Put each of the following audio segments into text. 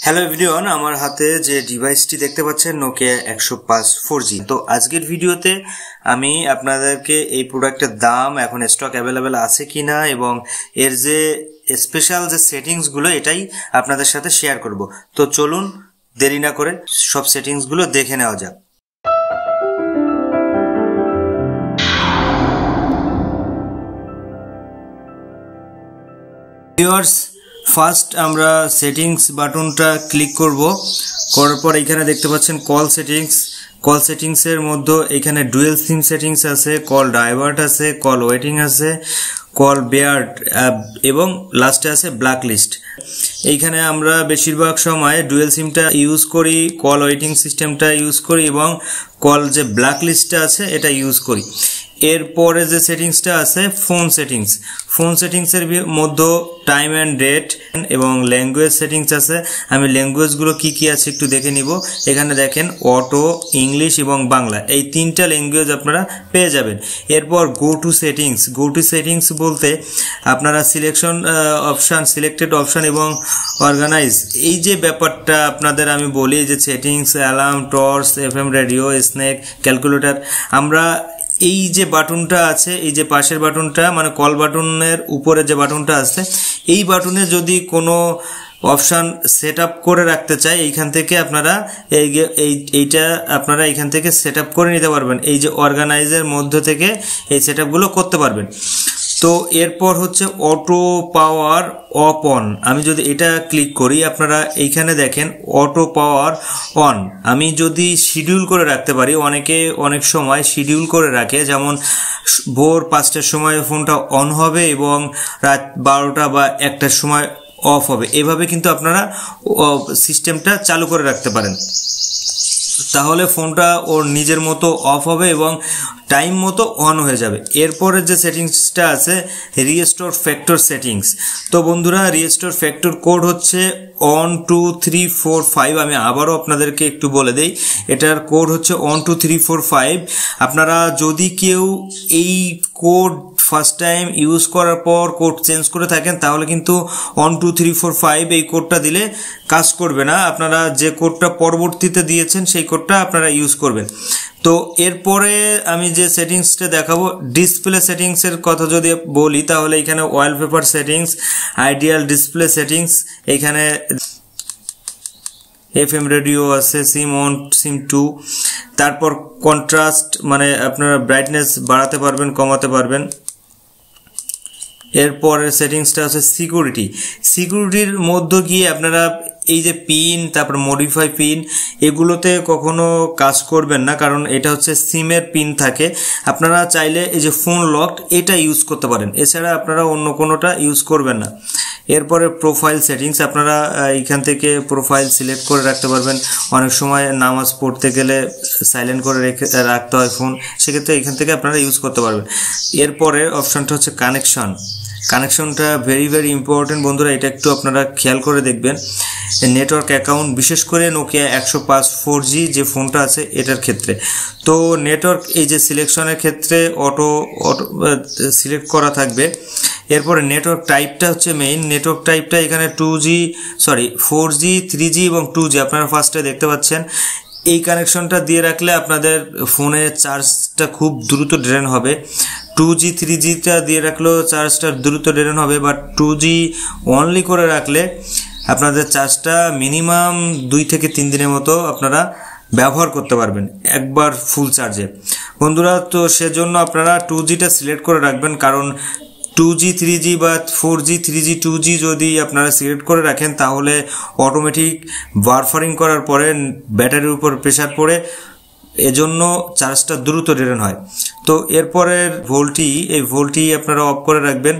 Hello everyone, আমার হাতে যে ডিভাইসটি দেখতে পাচ্ছেন নোকিয়া 105 4G। তো আজকের ভিডিওতে আমি আপনাদেরকে এই প্রোডাক্টের দাম, এখন স্টক অ্যাভেলেবেল আছে কিনা এবং এর যে স্পেশাল যে সেটিংসগুলো এটাই আপনাদের সাথে শেয়ার করব। তো চলুন দেরি না করে সব সেটিংসগুলো দেখে নেওয়া যাক। ভিউয়ার্স, ফার্স্ট আমরা সেটিংস বাটনটা ক্লিক করব। করার পর এখানে দেখতে পাচ্ছেন কল সেটিংসের মধ্যে এখানে ডুয়েল সিম সেটিংস আছে, কল ডাইভার্ট আছে, কল ওয়েটিং আছে, কল বেয়ার্ড এবং লাস্টে আছে ব্ল্যাক লিস্ট। এইখানে আমরা বেশিরভাগ সময় ডুয়েল সিমটা ইউজ করি, কল ওয়েটিং সিস্টেমটা ইউজ করি এবং কল যে ব্ল্যাক লিস্টটা আছে এটা ইউজ করি। এরপরে যে সেটিংসটা আছে ফোন সেটিংসের মধ্যে টাইম অ্যান্ড ডেট এবং ল্যাঙ্গুয়েজ সেটিংস আছে। আমি ল্যাঙ্গুয়েজগুলো কি কি আছে একটু দেখে নিব। এখানে দেখেন অটো, ইংলিশ এবং বাংলা, এই তিনটা ল্যাঙ্গুয়েজ আপনারা পেয়ে যাবেন। এরপর গো টু সেটিংস বলতে আপনারা সিলেক্টেড অপশন এবং অর্গানাইজ, এই যে ব্যাপারটা আপনাদের আমি বলি যে settings, alarm, torch, FM radio, snake, calculator, আমরা এই যে বাটনটা আছে, এই যে পাশের বাটনটা মানে কল বাটনের উপরে যে বাটনটা আছে, এই বাটনে যদি কোনো অপশন সেট আপ করে রাখতে চাই, এইখান থেকে আপনারা এইটা আপনারা এইখান থেকে সেট আপ করে নিতে পারবেন। এই যে অর্গানাইজের মধ্যে থেকে এই সেট আপগুলো করতে পারবেন। তো এরপর হচ্ছে অটো পাওয়ার অফ অন, আমি যদি এটা ক্লিক করি আপনারা এইখানে দেখেন অটো পাওয়ার অন। আমি যদি শিডিউল করে রাখতে পারি, অনেকে অনেক সময় শিডিউল করে রাখে, যেমন ভোর 5টার সময় ফোনটা অন হবে এবং রাত 12টা বা 1টার সময় অফ হবে। এভাবে কিন্তু আপনারা সিস্টেমটা চালু করে রাখতে পারেন, তাহলে ফোনটা ওর নিজের মতো অফ হবে এবং টাইম মতো অন হয়ে যাবে। এরপরে যে সেটিংসটা আছে রিস্টোর ফ্যাক্টর সেটিংস। তো বন্ধুরা, রিস্টোর ফ্যাক্টর কোড হচ্ছে 12345। আমি আবারও আপনাদেরকে একটু বলে দেই, এটার কোড হচ্ছে 12345। আপনারা যদি কেউ এই কোড ফার্স্ট টাইম ইউজ করার পর কোড চেঞ্জ করে থাকেন, তাহলে কিন্তু 12345 এই কোডটা দিলে কাজ করবে না। আপনারা যে কোডটা পরবর্তীতে দিয়েছেন সেই কোডটা আপনারা ইউজ করবেন। তো এরপরে আমি যে সেটিংসটা দেখাবো, ডিসপ্লে সেটিংসের কথা যদি বলি, তাহলে এখানে wallpaper settings, ideal display settings, এখানে এফএম রেডিও আছে, সিম 1, সিম 2, তারপর কন্ট্রাস্ট মানে আপনারা ব্রাইটনেস বাড়াতে পারবেন, কমাতে পারবেন। এরপরের সেটিংসটা আছে সিকিউরিটির মধ্যে গিয়ে আপনারা এই যে পিন, তারপর মডিফাই পিন, এগুলোতে কখনো কাজ করবেন না, কারণ এটা হচ্ছে সিমের পিন থাকে। আপনারা চাইলে এই যে ফোন লকড এটা ইউজ করতে পারেন, এছাড়া আপনারা অন্য কোনোটা ইউজ করবেন না। এরপরে প্রোফাইল সেটিংস, আপনারা এইখান থেকে প্রোফাইল সিলেক্ট করে রাখতে পারবেন। অনেক সময় নামাজ পড়তে গেলে সাইলেন্ট করে রাখতে হয় ফোন, সেক্ষেত্রে এখান থেকে আপনারা ইউজ করতে পারবেন। এরপরে অপশনটা হচ্ছে কানেকশনটা ভেরি ইম্পর্টেন্ট বন্ধুরা, এটা একটু আপনারা খেয়াল করে দেখবেন। নেটওয়ার্ক অ্যাকাউন্ট, বিশেষ করে নোকিয়া 105 4G যে ফোনটা আছে এটার ক্ষেত্রে। তো নেটওয়ার্ক এই যে সিলেকশনের ক্ষেত্রে অটো সিলেক্ট করা থাকবে। এরপরে নেটওয়ার্ক টাইপটা হচ্ছে মেইন। নেটওয়ার্ক টাইপটা এখানে 4G, 3G এবং 2G আপনারা ফার্স্টে দেখতে পাচ্ছেন। এই কানেকশনটা দিয়ে রাখলে আপনাদের ফোনের চার্জটা খুব দ্রুত ড্রেন হবে। 2G, 3Gটা দিয়ে রাখলেও চার্জটা দ্রুত ড্রেন হবে, বাট 2G অনলি করে রাখলে আপনাদের চার্জটা মিনিমাম 2 থেকে 3 দিনের মতো আপনারা ব্যবহার করতে পারবেন একবার ফুল চার্জে বন্ধুরা। তো সেজন্য আপনারা 2Gটা সিলেক্ট করে রাখবেন, কারণ 2G, 3G বা 4G, 3G, 2G যদি আপনারা সিলেক্ট করে রাখেন, তাহলে অটোমেটিক বারফারিং করার পরে ব্যাটারির উপর প্রেসার পড়ে, এজন্য চার্জটা দ্রুত ড্রেন হয়। তো এরপরের এই ভোল্টি আপনারা অফ করে রাখবেন,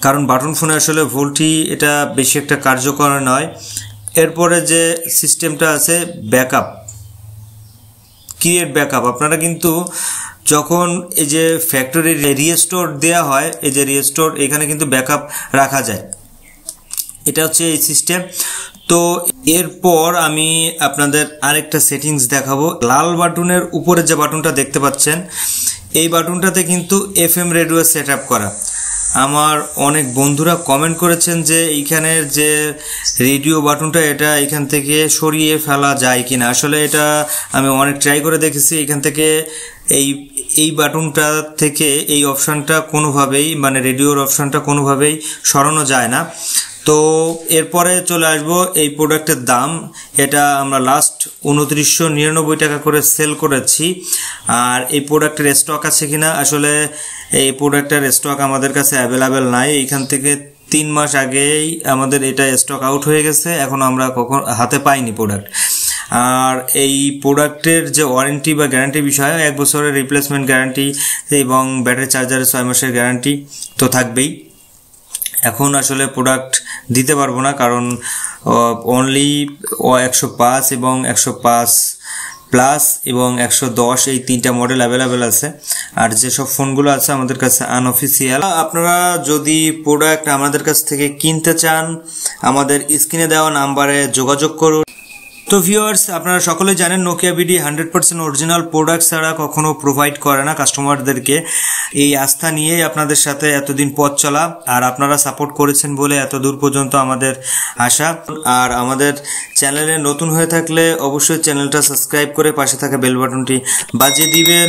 কারণ বাটন ফোনে আসলে ভোল্টি এটা বেশি একটা কার্যকর নয়। এরপরে যে সিস্টেমটা আছে ক্রিয়েট ব্যাকআপ, আপনারা কিন্তু যখন এই যে ফ্যাক্টরি রিস্টোর দেওয়া হয়, এই যে রিস্টোর, এখানে কিন্তু ব্যাকআপ রাখা যায়, এটা হচ্ছে এই সিস্টেম। তো এরপর আমি আপনাদের আরেকটা সেটিংস দেখাবো। লাল বাটনের উপরে যে বাটনটা দেখতে পাচ্ছেন, এই বাটনটাতে কিন্তু এফএম রেডিও সেট আপ করা। আমার অনেক বন্ধুরা কমেন্ট করেছেন যে এইখানের যে রেডিও বাটনটা এটা এখান থেকে সরিয়ে ফেলা যায় কিনা। আসলে এটা আমি অনেক ট্রাই করে দেখেছি, এখান থেকে এই বাটনটা থেকে এই অপশানটা কোনোভাবেই মানে রেডিওর অপশানটা কোনোভাবেই সরানো যায় না। তো এরপরে চলে আসবো এই প্রোডাক্টের দাম। এটা আমরা লাস্ট 2999 টাকা করে সেল করেছি। আর এই প্রোডাক্টের স্টক আছে কিনা, আসলে এই প্রোডাক্টের স্টক আমাদের কাছে অ্যাভেলেবেল নাই। এইখান থেকে 3 মাস আগেই আমাদের এটা স্টক আউট হয়ে গেছে, এখন আমরা কখন হাতে পাইনি প্রোডাক্ট। আর এই প্রোডাক্টের যে ওয়ারেন্টি বা গ্যারান্টি বিষয়, 1 বছরের রিপ্লেসমেন্ট গ্যারান্টি এবং ব্যাটারি চার্জারের 6 মাসের গ্যারান্টি তো থাকবেই। এখন আসলে প্রোডাক্ট দিতে পারবো না, কারণ অনলি 105 এবং 105 প্লাস এবং 110 এই 3টা মডেল অ্যাভেলেবেল আছে। আর যেসব ফোনগুলো আছে আমাদের কাছে আনঅফিসিয়াল। আপনারা যদি প্রোডাক্ট আমাদের কাছ থেকে কিনতে চান, আমাদের স্ক্রিনে দেওয়া নাম্বারে যোগাযোগ করুন। তো ভিউয়ার্স, আপনারা সকলেই জানেন নোকিয়া বিডি 100% অরিজিনাল প্রোডাক্ট ছাড়া কখনো প্রোভাইড করে না কাস্টমারদেরকে। এই আস্থা নিয়েই আপনাদের সাথে এতদিন পথ চলা, আর আপনারা সাপোর্ট করেছেন বলে এত দূর পর্যন্ত আমাদের আসা। আর আমাদের চ্যানেলে নতুন হয়ে থাকলে অবশ্যই চ্যানেলটা সাবস্ক্রাইব করে পাশে থাকা বেল বাটনটি বাজিয়ে দিবেন।